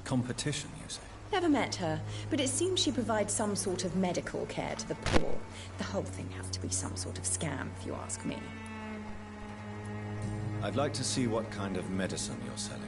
Competition, you say? Never met her, but it seems she provides some sort of medical care to the poor. The whole thing has to be some sort of scam, if you ask me. I'd like to see what kind of medicine you're selling.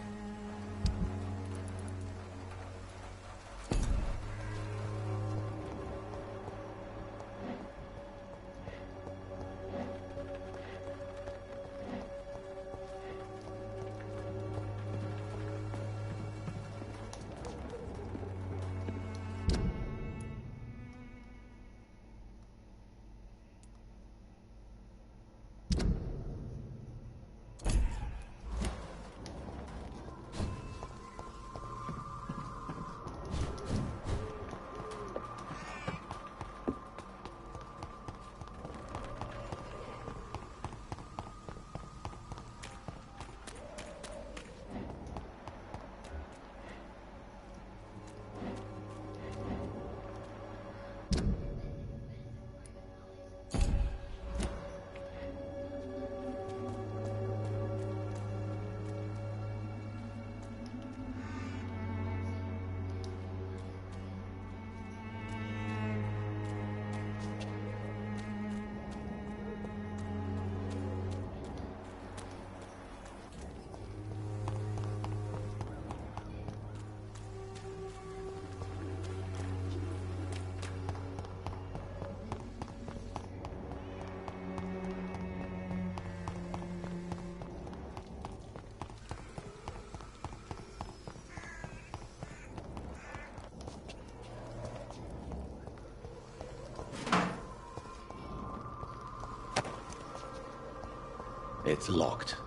It's locked.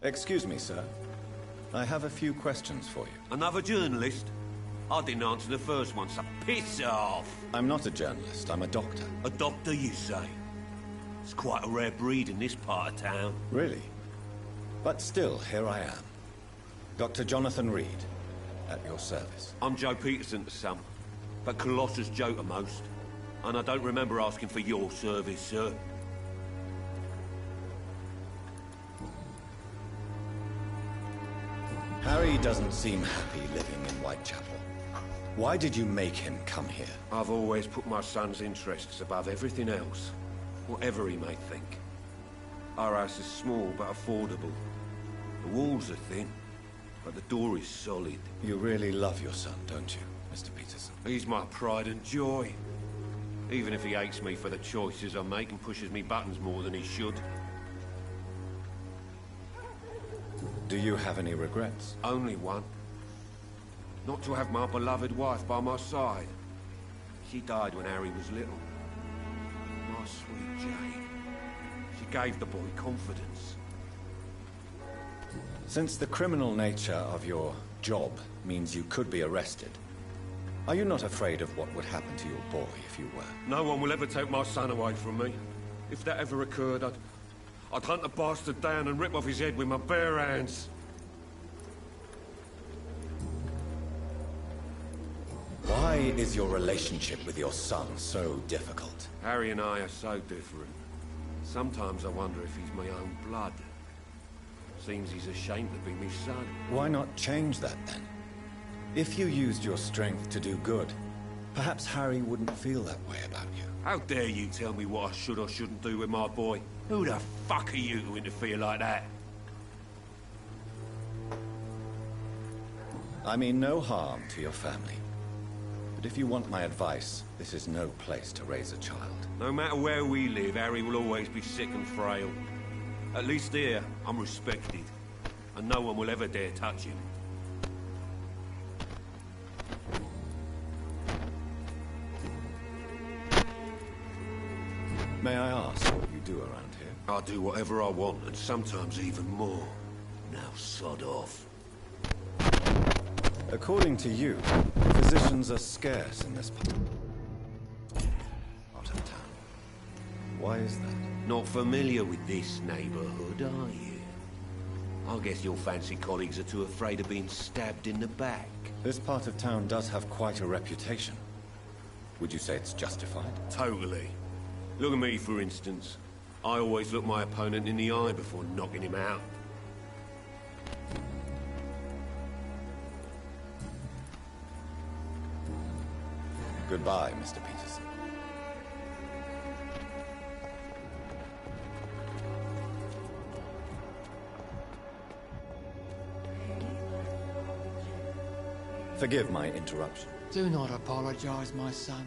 Excuse me, sir. I have a few questions for you. Another journalist? I didn't answer the first one, so piss off! I'm not a journalist, I'm a doctor. A doctor, you say? It's quite a rare breed in this part of town. Really? But still, here I am. Dr. Jonathan Reed, at your service. I'm Joe Peterson to some, but Colossus Joe to most. And I don't remember asking for your service, sir. Harry doesn't seem happy living in Whitechapel. Why did you make him come here? I've always put my son's interests above everything else, whatever he may think. Our house is small but affordable. The walls are thin, but the door is solid. You really love your son, don't you, Mr. Peterson? He's my pride and joy. Even if he hates me for the choices I make and pushes me buttons more than he should. Do you have any regrets? Only one. Not to have my beloved wife by my side. She died when Harry was little. My sweet Jane. She gave the boy confidence. Since the criminal nature of your job means you could be arrested, are you not afraid of what would happen to your boy if you were? No one will ever take my son away from me. If that ever occurred, I'd hunt the bastard down and rip off his head with my bare hands. Why is your relationship with your son so difficult? Harry and I are so different. Sometimes I wonder if he's my own blood. Seems he's ashamed to be my son. Why not change that then? If you used your strength to do good, Perhaps Harry wouldn't feel that way about you. How dare you tell me what I should or shouldn't do with my boy? Who the fuck are you to interfere like that? I mean no harm to your family. But if you want my advice, this is no place to raise a child. No matter where we live, Harry will always be sick and frail. At least here, I'm respected. And no one will ever dare touch him. May I ask what you do around here? I do whatever I want, and sometimes even more. Now sod off. According to you, physicians are scarce in this part of town. Why is that? Not familiar with this neighborhood, are you? I guess your fancy colleagues are too afraid of being stabbed in the back. This part of town does have quite a reputation. Would you say it's justified? Totally. Look at me, for instance. I always look my opponent in the eye before knocking him out. Goodbye, Mr. Peterson. Forgive my interruption. Do not apologize, my son.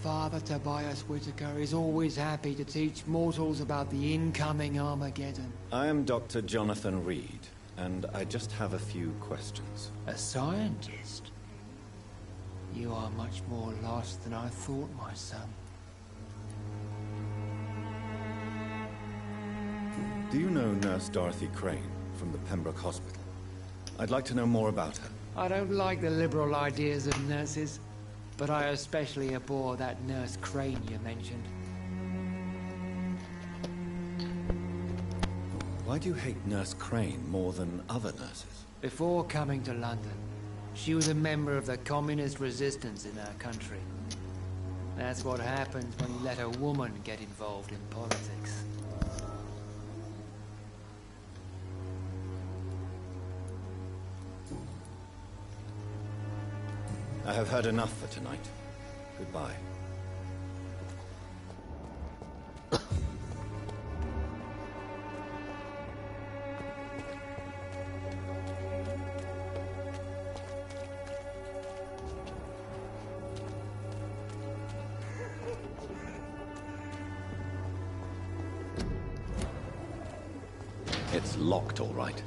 Father Tobias Whitaker is always happy to teach mortals about the incoming Armageddon. I am Dr. Jonathan Reed, and I just have a few questions. A scientist? You are much more lost than I thought, my son. Do you know Nurse Dorothy Crane from the Pembroke Hospital? I'd like to know more about her. I don't like the liberal ideas of nurses, but I especially abhor that Nurse Crane you mentioned. Why do you hate Nurse Crane more than other nurses? Before coming to London, she was a member of the communist resistance in our country. That's what happens when you let a woman get involved in politics. I have heard enough for tonight. Goodbye. It's locked, all right.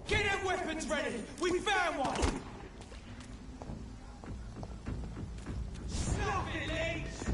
Get them weapons ready! We found one! Stop it, Leeds!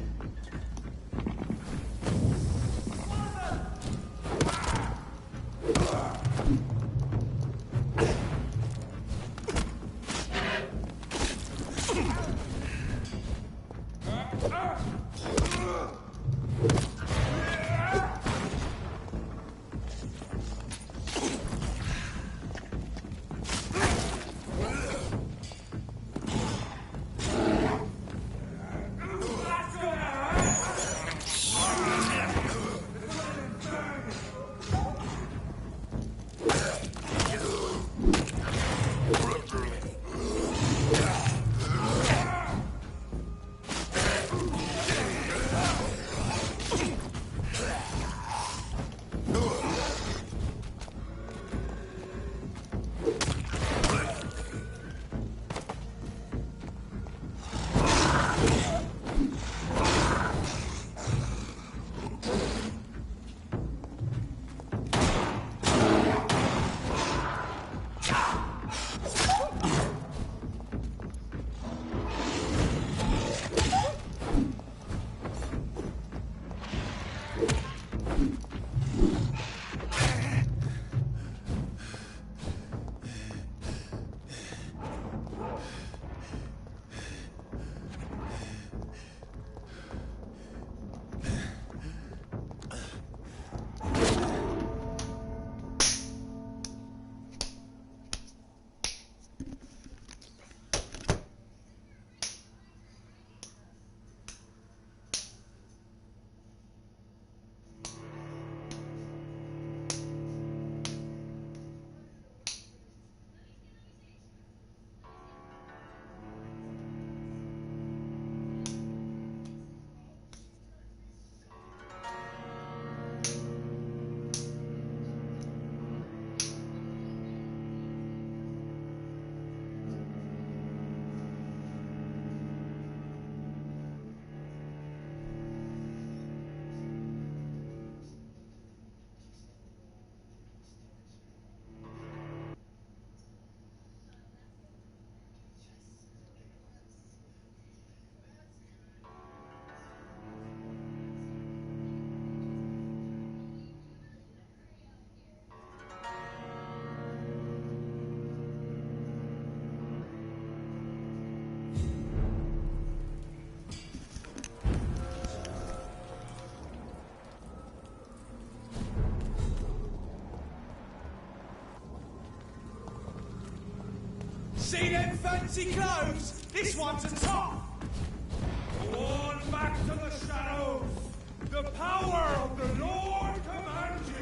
See them fancy clothes? This one's a top! On back to the shadows! The power of the Lord commands you!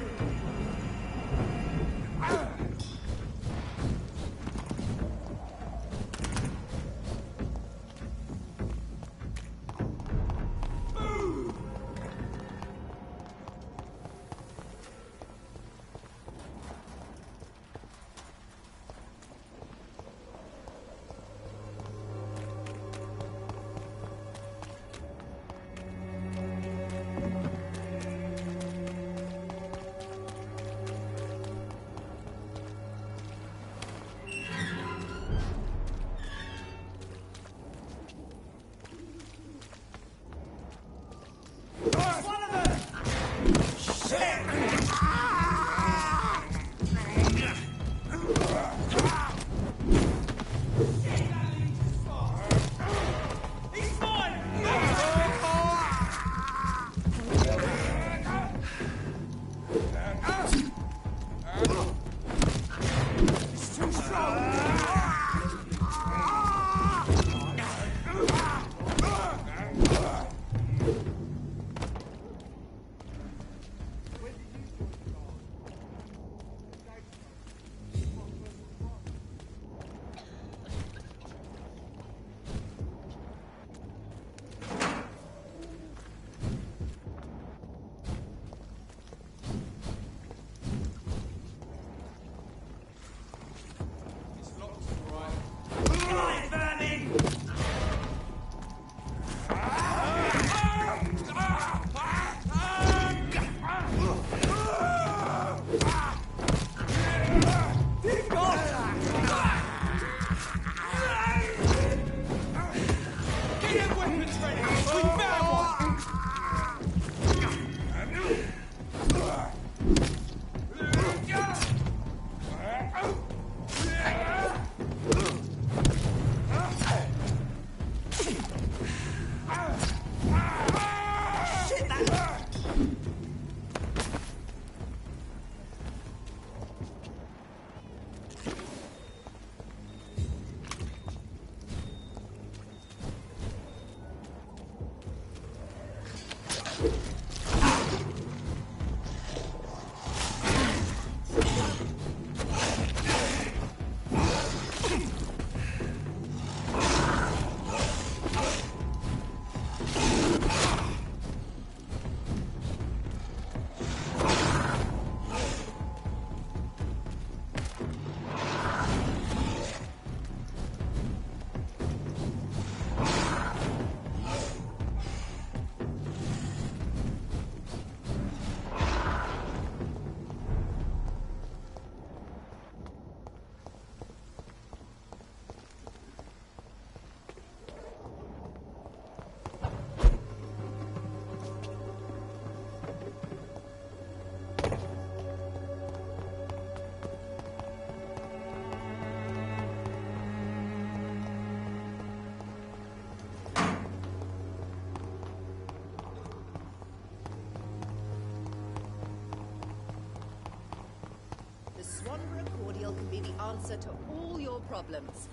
Can be the answer to all your problems,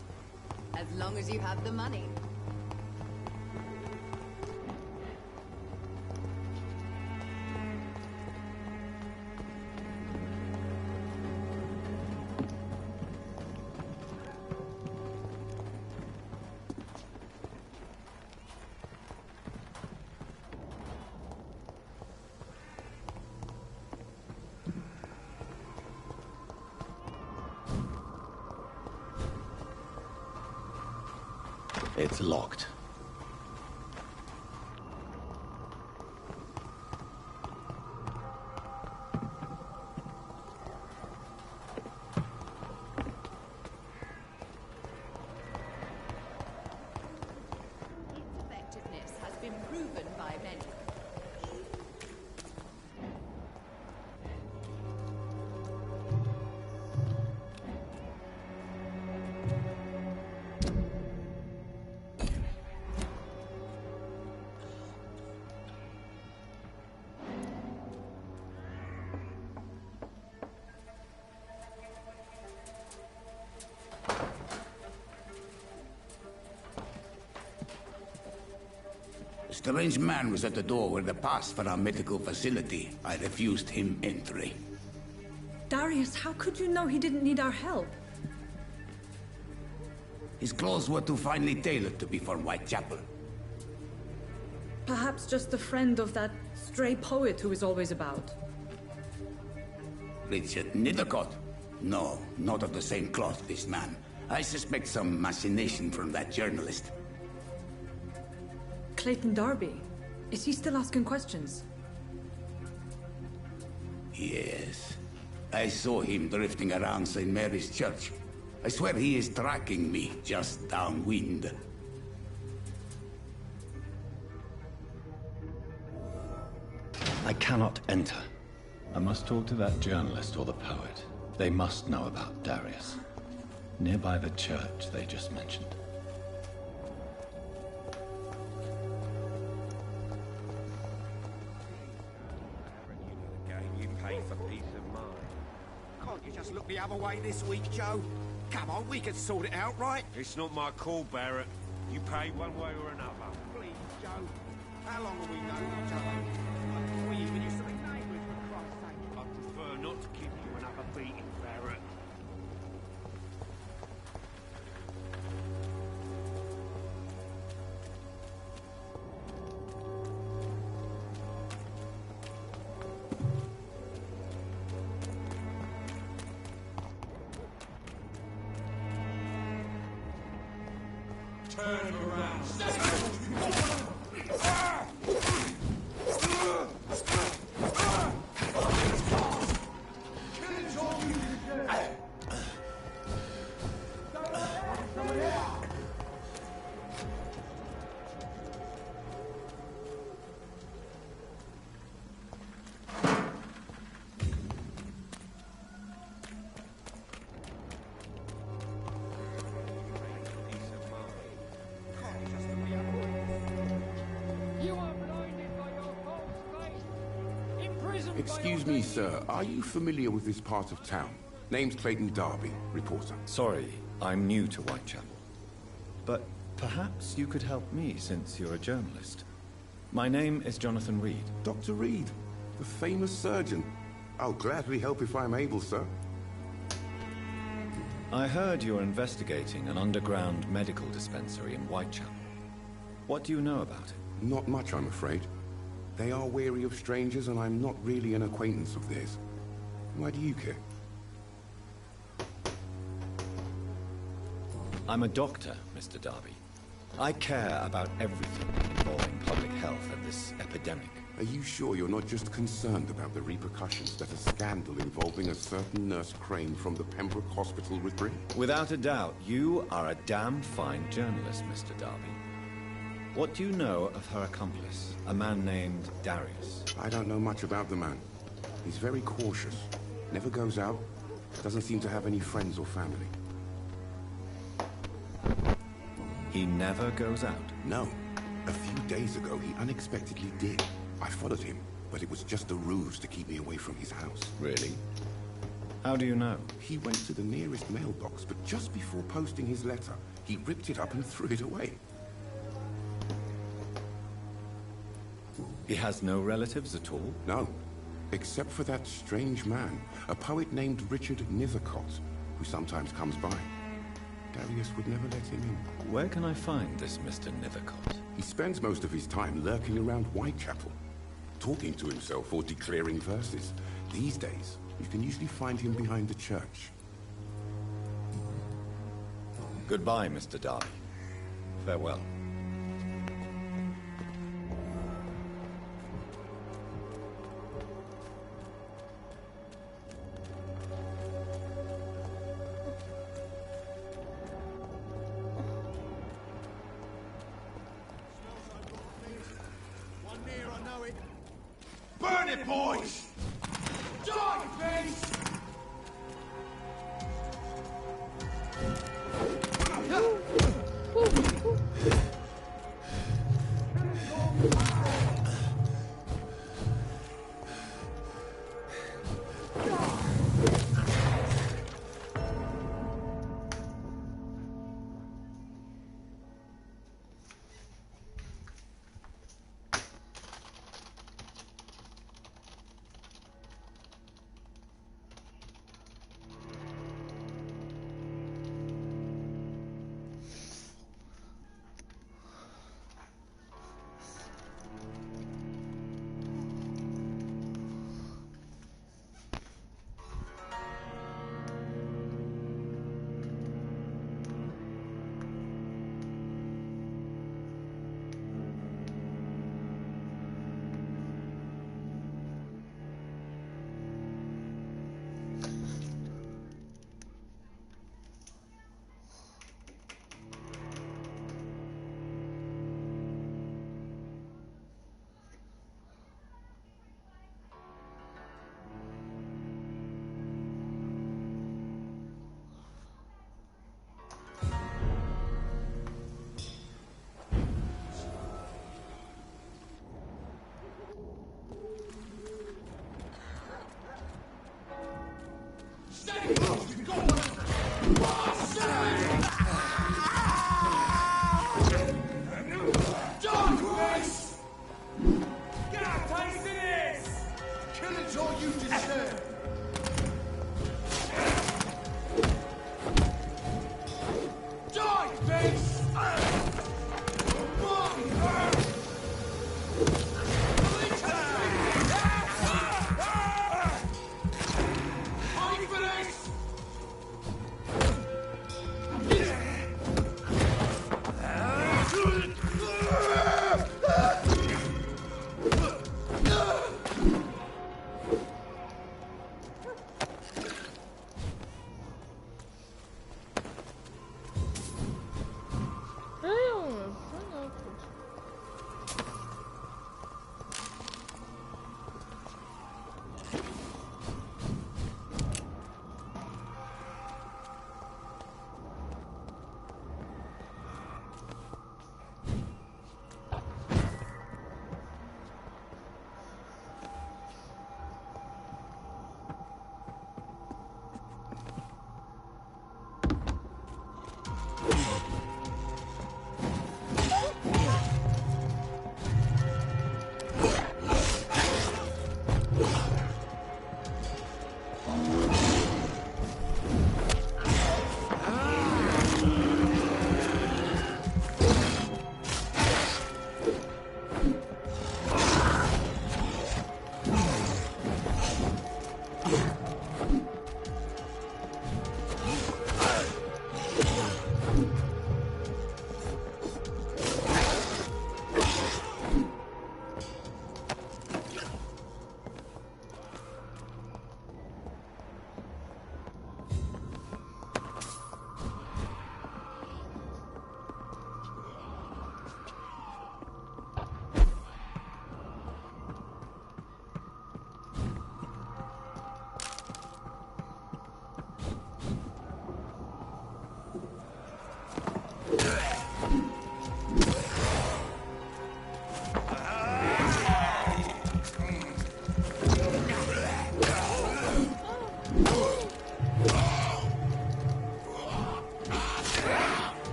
as long as you have the money. It's locked. Its effectiveness has been proven by many. Strange man was at the door with a pass for our medical facility. I refused him entry. Darius, how could you know he didn't need our help? His clothes were too finely tailored to be for Whitechapel. Perhaps just a friend of that stray poet who is always about. Richard Nethercott? No, not of the same cloth, this man. I suspect some machination from that journalist. Clayton Darby. Is he still asking questions? Yes. I saw him drifting around St. Mary's Church. I swear he is tracking me just downwind. I cannot enter. I must talk to that journalist or the poet. They must know about Darius. Nearby the church they just mentioned. You pay for peace of mind. Can't you just look the other way this week, Joe? Come on, we can sort it out, right? It's not my call, Barrett. You pay one way or another. Please, Joe. How long have we known each other? Like 3 years when you used to be neighbours, for Christ's sake. I prefer not to give you another beating, Barrett. Turn around. Excuse me, sir. Are you familiar with this part of town? Name's Clayton Darby, reporter. Sorry, I'm new to Whitechapel. But perhaps you could help me since you're a journalist. My name is Jonathan Reed. Dr. Reed, the famous surgeon. I'll gladly help if I'm able, sir. I heard you're investigating an underground medical dispensary in Whitechapel. What do you know about it? Not much, I'm afraid. They are wary of strangers, and I'm not really an acquaintance of theirs. Why do you care? I'm a doctor, Mr. Darby. I care about everything involving public health and this epidemic. Are you sure you're not just concerned about the repercussions that a scandal involving a certain Nurse Crane from the Pembroke Hospital would bring? Without a doubt, you are a damn fine journalist, Mr. Darby. What do you know of her accomplice, a man named Darius? I don't know much about the man. He's very cautious. Never goes out. Doesn't seem to have any friends or family. He never goes out? No. A few days ago, he unexpectedly did. I followed him, but it was just a ruse to keep me away from his house. Really? How do you know? He went to the nearest mailbox, but just before posting his letter, he ripped it up and threw it away. He has no relatives at all? No, except for that strange man, a poet named Richard Nethercott, who sometimes comes by. Darius would never let him in. Where can I find this Mr. Nethercott? He spends most of his time lurking around Whitechapel, talking to himself or declaring verses. These days, you can usually find him behind the church. Goodbye, Mr. Darby. Farewell. Burn it, boys! Die, face!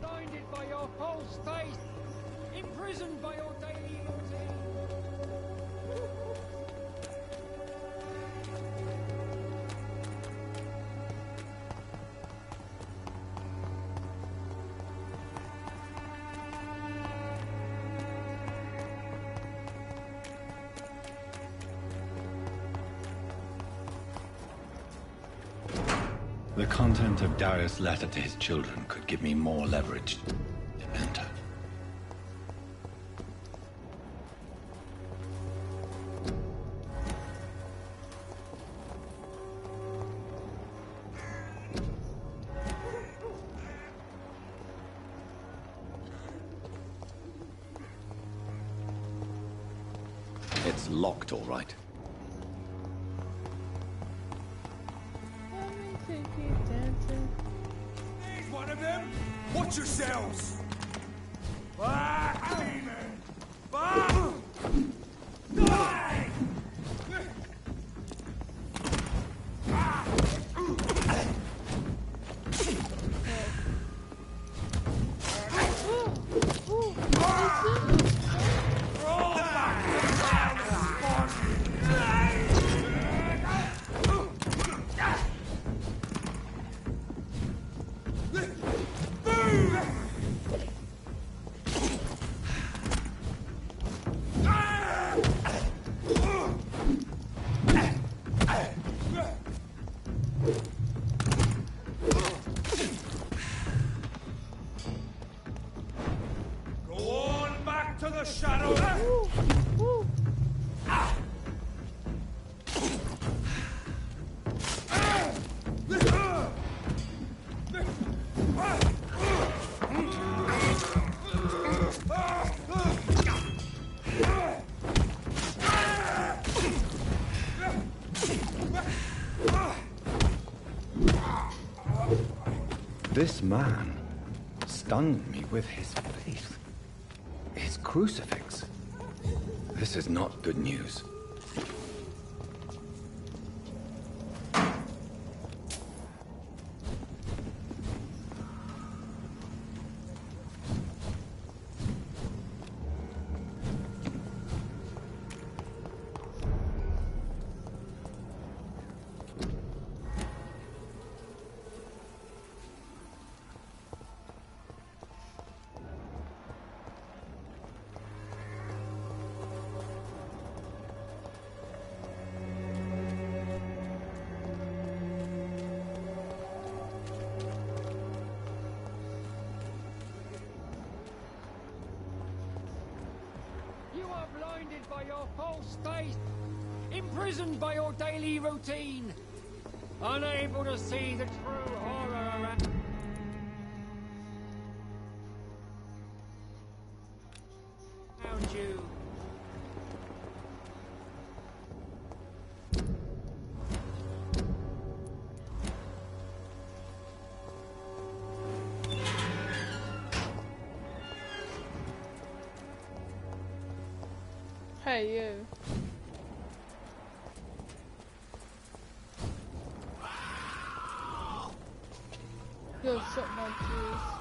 Blinded by your false faith, imprisoned by your daily routine. The content of Darius' letter to his children could give me more leverage to enter. It's locked, all right. Here's one of them. Watch yourselves. Amen. Die! To the shadow! This man stunned me with his faith. His crucifix. This is not good news. blinded by your false faith, imprisoned by your daily routine, unable to see the true horror around you. Hey, you. Yo, suck my juice.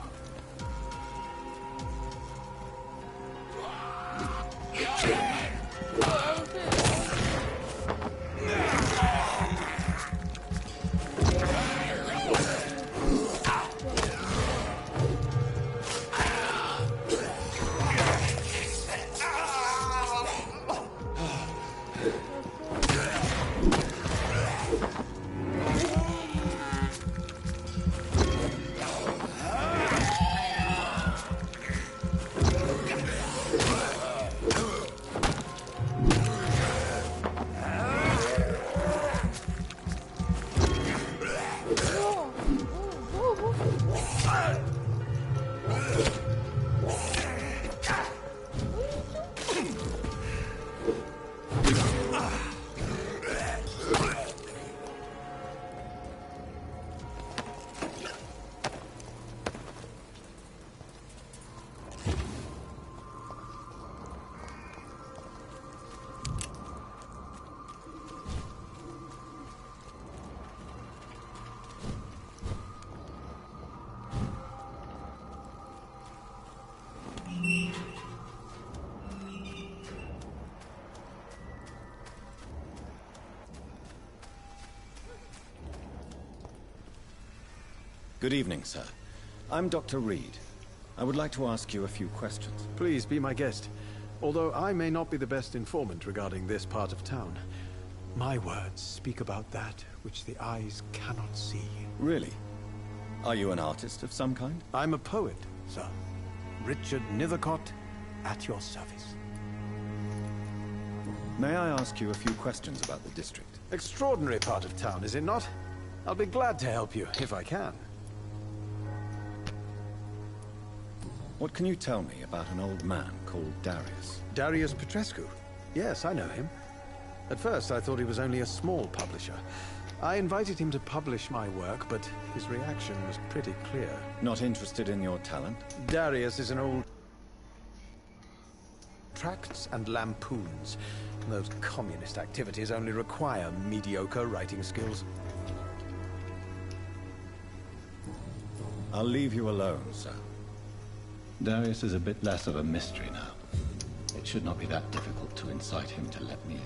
Good evening, sir. I'm Dr. Reed. I would like to ask you a few questions. Please be my guest. Although I may not be the best informant regarding this part of town, my words speak about that which the eyes cannot see. Really? Are you an artist of some kind? I'm a poet, sir. Richard Nethercott, at your service. May I ask you a few questions about the district? Extraordinary part of town, is it not? I'll be glad to help you, if I can. What can you tell me about an old man called Darius? Darius Petrescu? Yes, I know him. At first, I thought he was only a small publisher. I invited him to publish my work, but his reaction was pretty clear. Not interested in your talent? Darius is an old... tracts and lampoons. Those communist activities only require mediocre writing skills. I'll leave you alone, sir. Darius is a bit less of a mystery now. It should not be that difficult to incite him to let me in.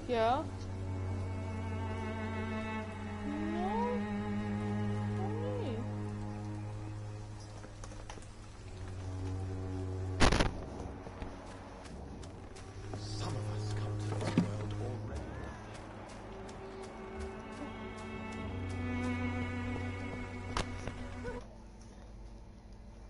Yeah?